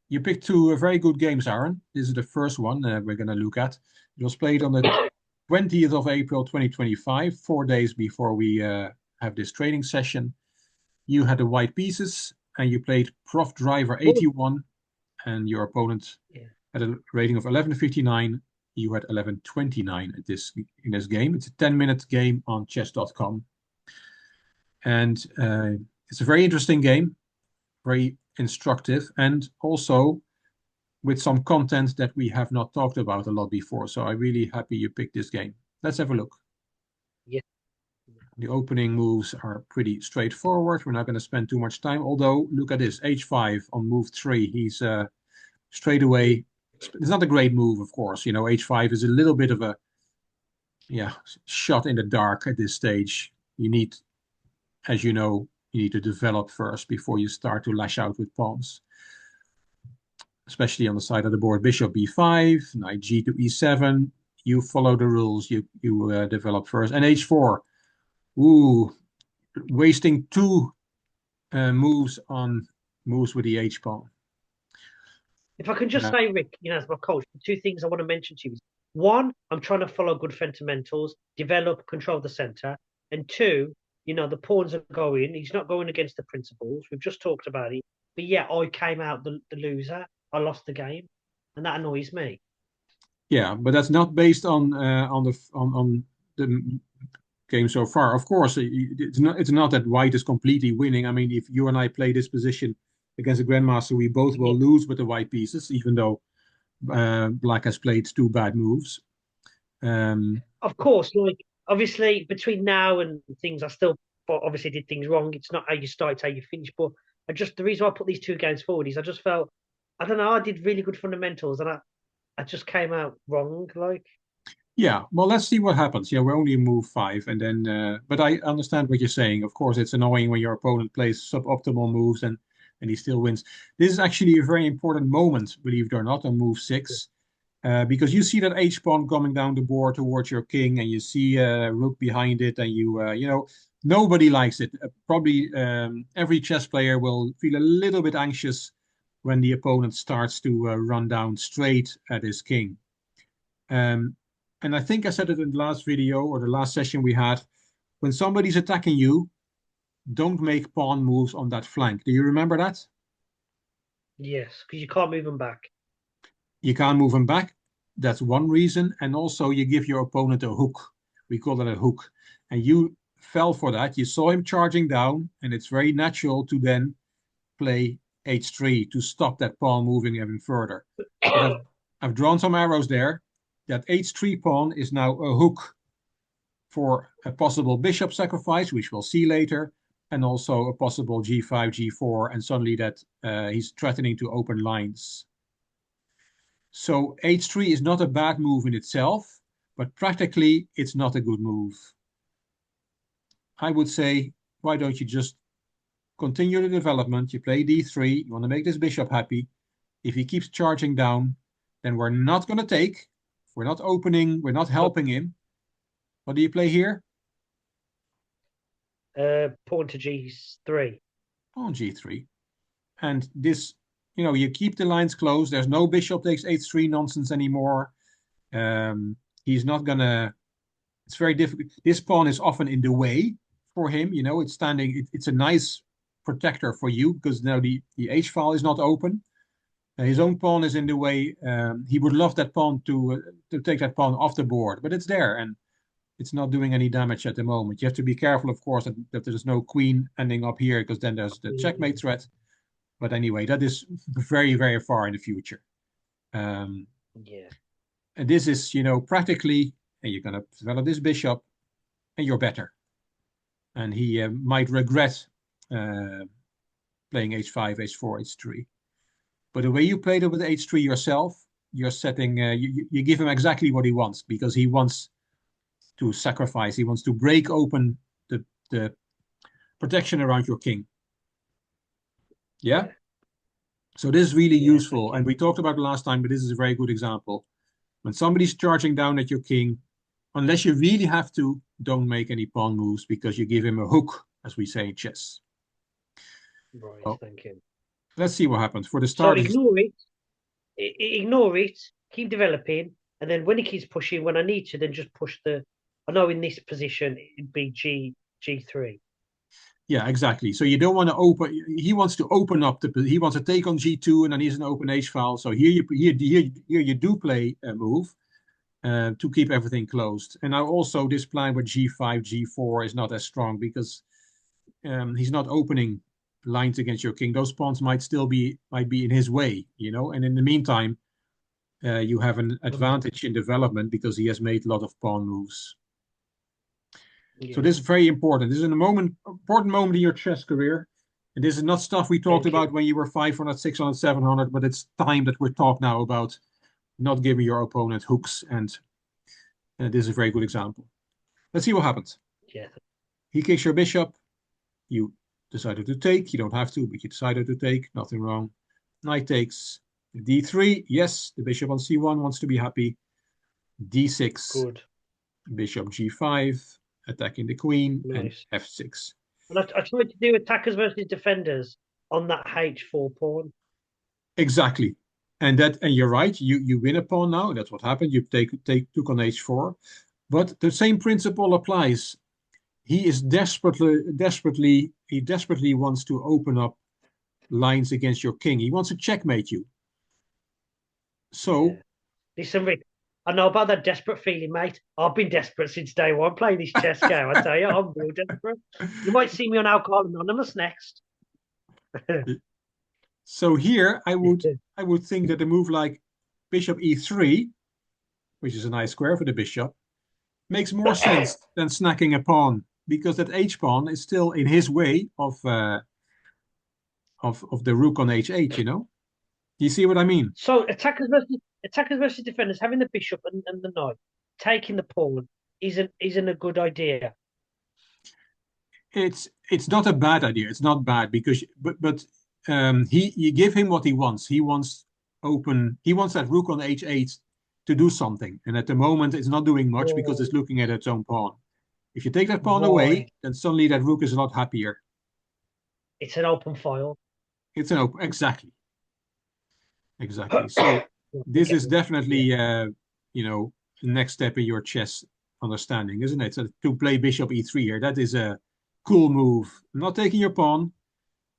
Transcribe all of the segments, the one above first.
You picked two very good games, Aaron. This is the first one we're going to look at. It was played on the 20th of April 2025, 4 days before we have this training session. You had the white pieces and you played Prof Driver What was, 81, and your opponent yeah. had a rating of 1159. You had 1129 at in this game. It's a 10-minute game on chess.com. And it's a very interesting game, very instructive, and also with some content that we have not talked about a lot before. So I'm really happy you picked this game. Let's have a look. Yeah. The opening moves are pretty straightforward. We're not going to spend too much time. Although, look at this, h5 on move 3. He's straight away. It's not a great move, of course. You know, h5 is a little bit of a yeah shot in the dark at this stage. You need, as you know, you need to develop first before you start to lash out with pawns, especially on the side of the board. Bishop b5, knight g to e7. You follow the rules. You develop first. And h4. Ooh, wasting two moves on moves with the h pawn. If I can just Uh, say, Rick, as my coach, the two things I want to mention to you is one, I'm trying to follow good fundamentals, develop, control the center. And two, the pawns are going. He's not going against the principles. We've just talked about it. But yeah, I came out the loser. I lost the game. And that annoys me. yeah, but that's not based on the game so far. Of course, it's not that white is completely winning. I mean, if you and I play this position against a grandmaster, we both Yeah. will lose with the white pieces, even though black has played two bad moves. Um, Of course, like obviously between now and things, I still obviously did things wrong. It's not how you start, it's how you finish. But the reason why I put these two games forward is I just felt, I don't know, I did really good fundamentals and I just came out wrong. Like, yeah, well, let's see what happens. Yeah, we're only in move 5, and then, but I understand what you're saying. Of course, it's annoying when your opponent plays suboptimal moves and he still wins. This is actually a very important moment, believe it or not, on move 6. Because you see that H pawn coming down the board towards your king, and you see rook behind it, and nobody likes it. Probably every chess player will feel a little bit anxious when the opponent starts to run down straight at his king. Um, and I think I said it in the last video or the last session we had. When somebody's attacking you, don't make pawn moves on that flank. Do you remember that? yes, because you can't move them back. You can't move him back. That's one reason. And also, you give your opponent a hook. We call it a hook. And you fell for that. You saw him charging down, and it's very natural to then play h3 to stop that pawn moving even further. But I've drawn some arrows there. That h3 pawn is now a hook for a possible bishop sacrifice, which we'll see later, and also a possible g5, g4, and suddenly that he's threatening to open lines. So h3 is not a bad move in itself, but practically it's not a good move. I would say, why don't you just continue the development? You play d3, you want to make this bishop happy. If he keeps charging down, then we're not going to take. We're not opening, we're not But helping him. What do you play here? pawn to G3. On g3. And this, you keep the lines closed. There's no bishop takes h3 nonsense anymore. He's not gonna. It's very difficult. This pawn is often in the way for him. It's standing. It's a nice protector for you because now the h file is not open. His own pawn is in the way. He would love that pawn to take that pawn off the board, but it's there and it's not doing any damage at the moment. You have to be careful, of course, that there's no queen ending up here because then there's the checkmate threat. But anyway, that is very, very far in the future. Um, Yeah. and this is, practically, and you're going to develop this bishop, and you're better. And he might regret uh, playing h5, h4, h3. But the way you played it with h3 yourself, you're setting, you give him exactly what he wants because he wants to sacrifice, he wants to break open the protection around your king. Yeah? Yeah. So this is really Yeah. useful. Thank And you. we talked about it last time, but this is a very good example. When somebody's charging down at your king, unless you really have to, don't make any pawn moves because you give him a hook, as we say in chess. Right. Oh, Thank you. Let's see what happens. For the So start, ignore it, keep developing, and then when he keeps pushing, when I need to, then just push the. I know in this position it'd be G3. yeah, exactly. So you don't want to open. He wants to open up the. He wants to take on G2, and then he's an open H file. So here you do play a move to keep everything closed. And now also this plan with G5, G4 is not as strong because he's not opening lines against your king. Those pawns might be in his way, you know. And in the meantime, you have an Mm, advantage in development because he has made a lot of pawn moves. So yeah, this is very important. This is important moment in your chess career. And this is not stuff we talked thank you. about when you were 500, 600, 700, but it's time that we're talking now about not giving your opponent hooks. And this is a very good example. Let's see what happens. Yeah, He kicks your bishop. You decided to take. You don't have to, but you decided to take. Nothing wrong. Knight takes d3. Yes, the bishop on c1 wants to be happy. d6, good, bishop g5, attacking the queen, and nice. f6. And I tried to do attackers versus defenders on that H4 pawn. Exactly. And you're right, you win a pawn now, and that's what happened. You took on h4. But the same principle applies. He desperately wants to open up lines against your king. He wants to checkmate you. So Yeah. Listen, Rick, I know about that desperate feeling, mate. I've been desperate since day one playing this chess game. I tell you, I'm real desperate. You might see me on Alcohol Anonymous next. so here I would think that a move like bishop e3, which is a nice square for the bishop, makes more sense than snacking a pawn because that h pawn is still in his way of the rook on h8. You know, you see what I mean? So attackers versus defenders, having the bishop and the knight, taking the pawn isn't a good idea. It's not a bad idea. It's not bad because he you give him what he wants. He wants open. He wants that rook on h8 to do something, and at the moment it's not doing much because Oh, it's looking at its own pawn. If you take that pawn away, right. then suddenly that rook is a lot happier. It's an open file. It's an open exactly. Exactly. So I this get is it. Yeah. definitely, you know, the next step in your chess understanding, isn't it? So to play bishop e3 here, that is a cool move. I'm not taking your pawn.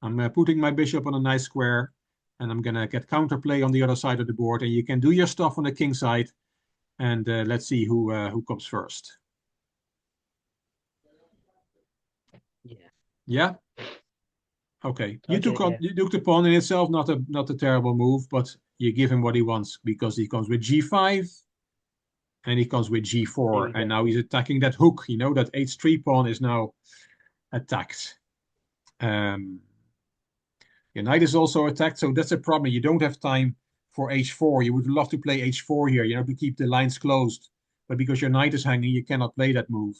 I'm putting my bishop on a nice square, and I'm gonna get counterplay on the other side of the board, and you can do your stuff on the king side, and let's see who comes first. Yeah. Yeah. Okay. Okay. Yeah. You took the pawn in itself, not a terrible move, but you give him what he wants because he comes with g5 and he comes with Here g4, we and go. now he's attacking that hook. You know that h3 pawn is now attacked. Um, your knight is also attacked, so that's a problem. You don't have time for h4. You would love to play h4 here, you know, to keep the lines closed, but because your knight is hanging, you cannot play that move.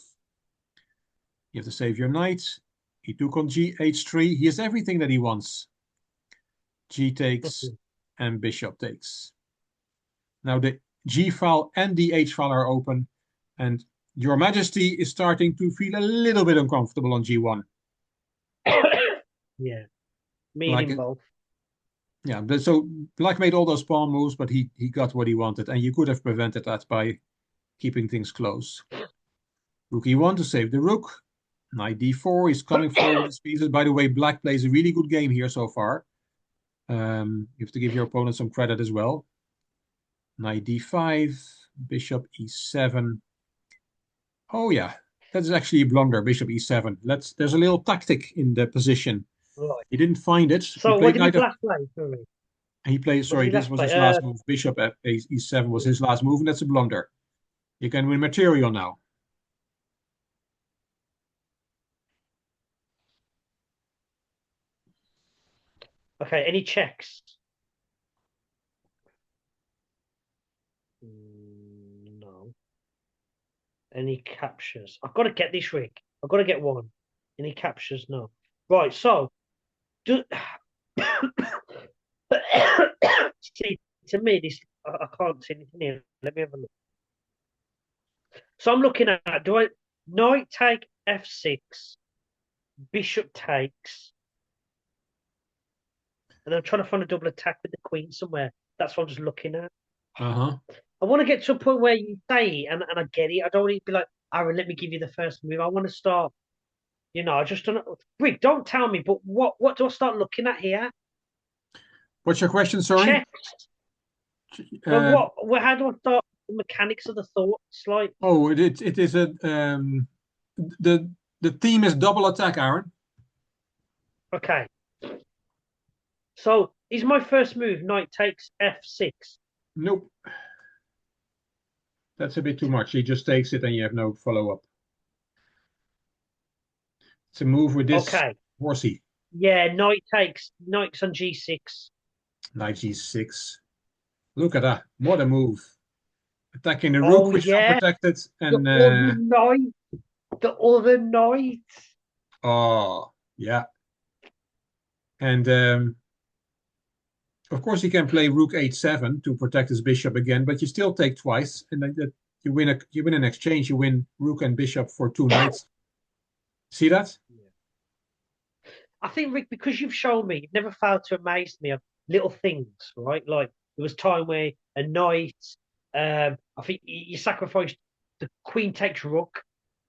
You have to save your knight. He took on g h3. He has everything that he wants. G takes and bishop takes. Now the G file and the H file are open, and Your Majesty is starting to feel a little bit uncomfortable on G1. Yeah. Me and Like, him both. yeah, so Black made all those pawn moves, but he got what he wanted, and you could have prevented that by keeping things close. Rook E1 to save the rook. Knight D4, he's coming forward with his pieces. By the way, Black plays a really good game here so far. You have to give your opponent some credit as well. Knight D5, Bishop E7. Oh yeah, that's actually a blunder, Bishop E7. There's a little tactic in the position. Right. He didn't find it. He So what played did he knight F. last play for me? He played, What did sorry, he this last was play? his last move. Bishop F E7 was his last move, and that's a blunder. You can win material now. Okay. Any checks? No. Any captures? I've got to get this, Rick. I've got to get one. Any captures? No. Right. So, do see to me this. I can't see anything here. Let me have a look. So I'm looking at. Do I knight take f6, bishop takes, and I'm trying to find a double attack with the queen somewhere. That's what I'm just looking at. Uh-huh. I want to get to a point where you say it and I get it. I don't want to be like, Aaron, let me give you the first move. I want to start, I just don't know. Rick, don't tell me, but what do I start looking at here? What's your question? Sorry. Checks. But Uh, how do I start the mechanics of the thoughts? Like, oh, it is a the the theme is double attack, Aaron. okay. So is my first move knight takes f6? Nope, that's a bit too much. He just takes it and you have no follow up. It's a move with this Okay. horsey. Yeah, knight's on g6. Knight g6. Look at that. What a move. Attacking the rook, Oh which is yeah, unprotected, the and other knight, the other knight. oh yeah. And of course, he can play rook h7 to protect his bishop again, but you still take twice, and then you win an exchange. You win rook and bishop for two knights. See that? I think, Rick, because you've shown me, you've never failed to amaze me of little things, right? Like there was time where a knight, I think you sacrificed the queen takes rook,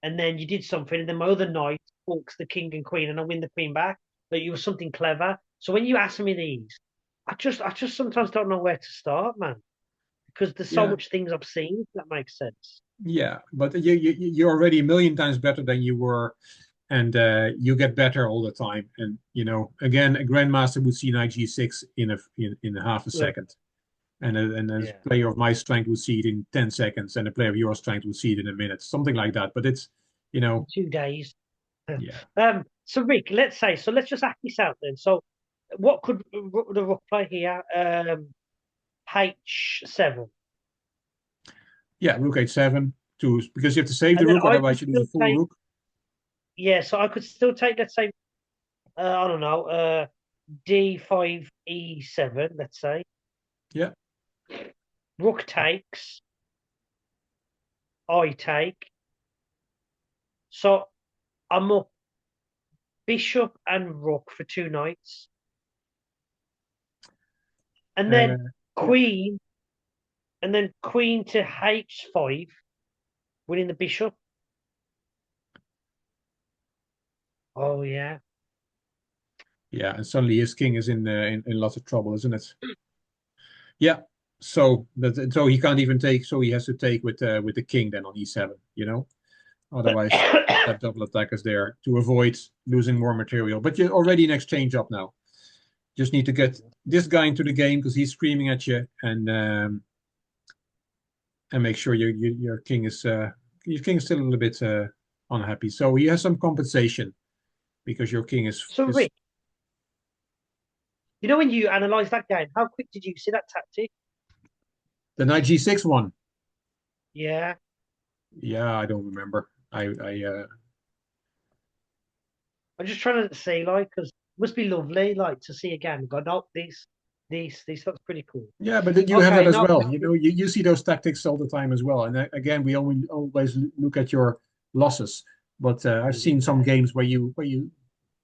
and then you did something, and then my other knight forks the king and queen, and I win the queen back. But you were something clever. So when you ask me these, I just sometimes don't know where to start, man, because there's so Yeah, much things I've seen. If that makes sense. yeah. But you're already a million times better than you were, and you get better all the time. And again, a grandmaster would see knight g6 in half a Yeah, second, and a yeah. player of my strength would see it in 10 seconds, and a player of your strength would see it in a minute, something like that. But it's, you know, 2 days. yeah, So Rick, let's just act this out then. So, what could the rook play here? H7, yeah, rook h7 to because you have to save the and then rook, I otherwise could you lose still a full take. rook. Yeah, so I could still take. Let's say, I don't know, D5 E7. Let's say Yeah, rook takes. I take. So I'm up bishop and rook for two knights, and then uh, queen, and then queen to H5, winning the bishop. Oh yeah. yeah, and suddenly his king is in lots of trouble, isn't it? Yeah. So he can't even take. So he has to take with the king then on e7. Otherwise that double attack is there to avoid losing more material. But you're already in exchange up now. Just need to get this guy into the game because he's screaming at you, and make sure your king is still a little bit unhappy. So he has some compensation because your king So is Rick, when you analyze that game, how quick did you see that tactic? the knight g6 one. Yeah, Yeah, I don't remember. I'm just trying to see, like, because it must be lovely, like, to see a game. Go, no, this looks pretty cool. Yeah, but you have Okay, that as no, well. You see those tactics all the time as well. And again, we only always look at your losses, but I've seen some yeah, games where you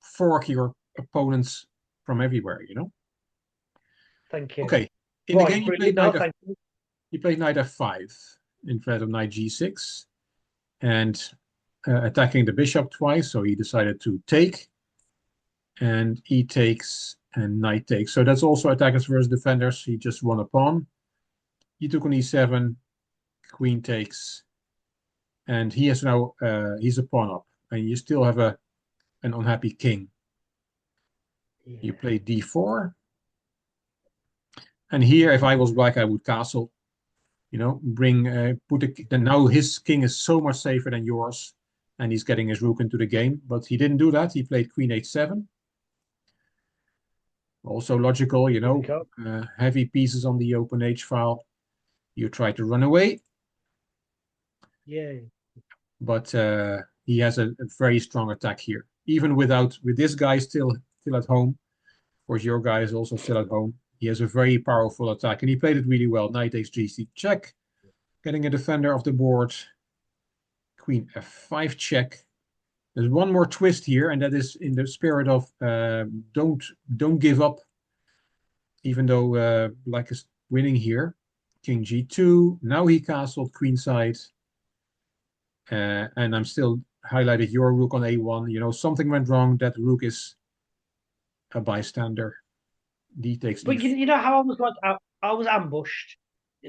fork your opponents from everywhere. thank you. Okay, in the Right, game brilliant. No, thank you. you played knight f5 instead of knight g6, and attacking the bishop twice. So he decided to take, and he takes, and knight takes. So that's also attackers versus defenders. He just won a pawn. He took on e7, queen takes, and he has now he's a pawn up, and you still have an unhappy king. You Yeah, play d4, and here, if I was black, I would castle. Bring put a, and now his king is so much safer than yours, and he's getting his rook into the game. But he didn't do that. He played queen h7. Also logical, here we go. heavy pieces on the open h file. You try to run away, Yeah, but he has a very strong attack here. Even with this guy still at home, of course your guy is also still at home. He has a very powerful attack, and he played it really well. Knight takes GC check, getting a defender off the board. Queen f5 check. There's one more twist here, and that is in the spirit of don't give up. even though black is winning here. King g2. Now he castled queenside. And I'm still highlighted your rook on a1. You know, something went wrong. That rook is a bystander. D takes But e4. you know how I was like I was ambushed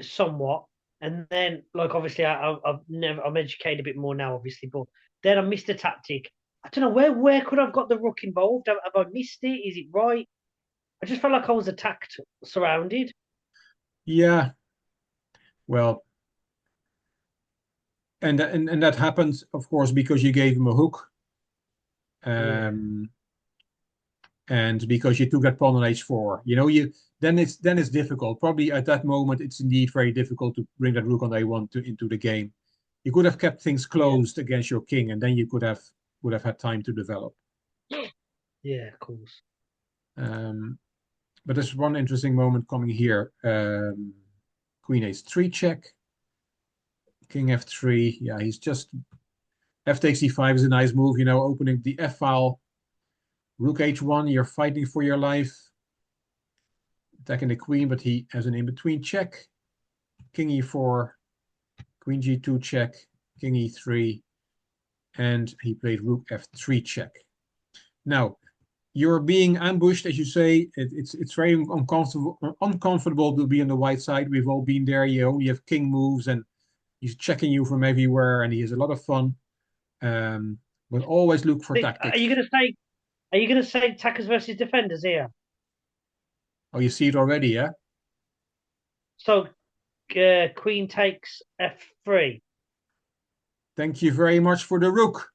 somewhat, and then like obviously I'm educated a bit more now, obviously, but then I missed a tactic. I don't know where could I've got the rook involved? Have I missed it? Is it right? I just felt like I was attacked, surrounded. Yeah, well, and that happened, of course, because you gave him a hook, Yeah, and because you took that pawn on h4. You know, then it's difficult. Probably at that moment, it's indeed very difficult to bring that rook on a1 into the game. You could have kept things yeah, closed against your king, and then you would have had time to develop. yeah, of course. Um, but there's one interesting moment coming here. Queen h3 check, king f3. Yeah, he's just f takes e5 is a nice move. You know, opening the f file. Rook h1. You're fighting for your life, attacking the queen, but he has an in-between check. King e4, queen g2 check, king e3, and he played rook f3 check. Now, you're being ambushed, as you say. It's very uncomfortable to be on the white side. We've all been there. You only have king moves, and he's checking you from everywhere, and he has a lot of fun. Um, but always look for Are you tactics. gonna say? Are you gonna say attackers versus defenders here? Oh, you see it already, yeah? So Queen takes f3. Thank you very much for the rook,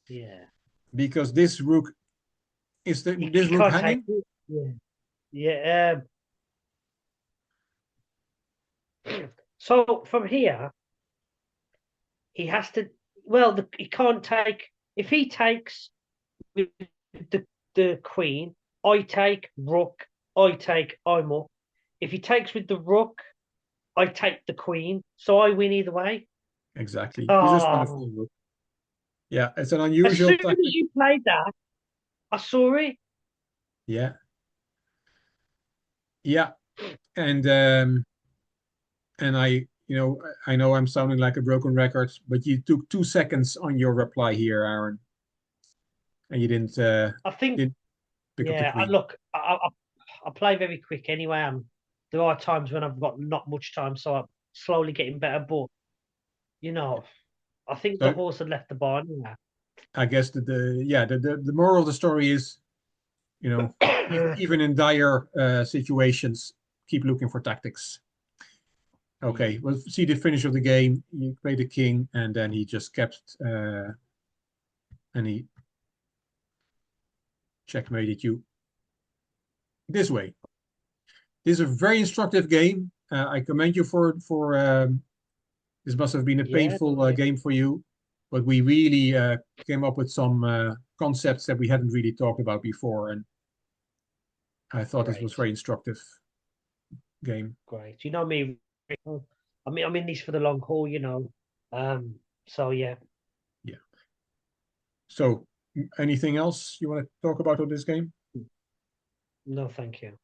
Yeah, because this rook this he rook can't take hanging? it. Yeah, yeah. So from here, he has to. Well, he can't take. If he takes with the queen, I take rook. I take I'm up. If he takes with the rook, I take the queen. So I win either way. Exactly. This is wonderful Oh, rook. Yeah, it's an as unusual soon as tactic. you played that, I saw it. Yeah, yeah, and I know I'm sounding like a broken record, but you took 2 seconds on your reply here, Aaron, and you I think, didn't pick up the yeah. queen. Look, I play very quick anyway. There are times when I've got not much time, so I'm slowly getting better. But you know, I think the So horse had left the barn. I guess the moral of the story is, you know, Yeah. even in dire situations, keep looking for tactics. Okay, Mm. we'll see the finish of the game. You play the king, and then he just kept and he checkmated you this way. This is a very instructive game. I commend you for this must have been a Yeah, painful game for you, but we really came up with some concepts that we hadn't really talked about before, and I thought this was great, very instructive game. great. You know me. I mean, I'm in this for the long haul. So yeah. Yeah. So, anything else you want to talk about on this game? No, thank you.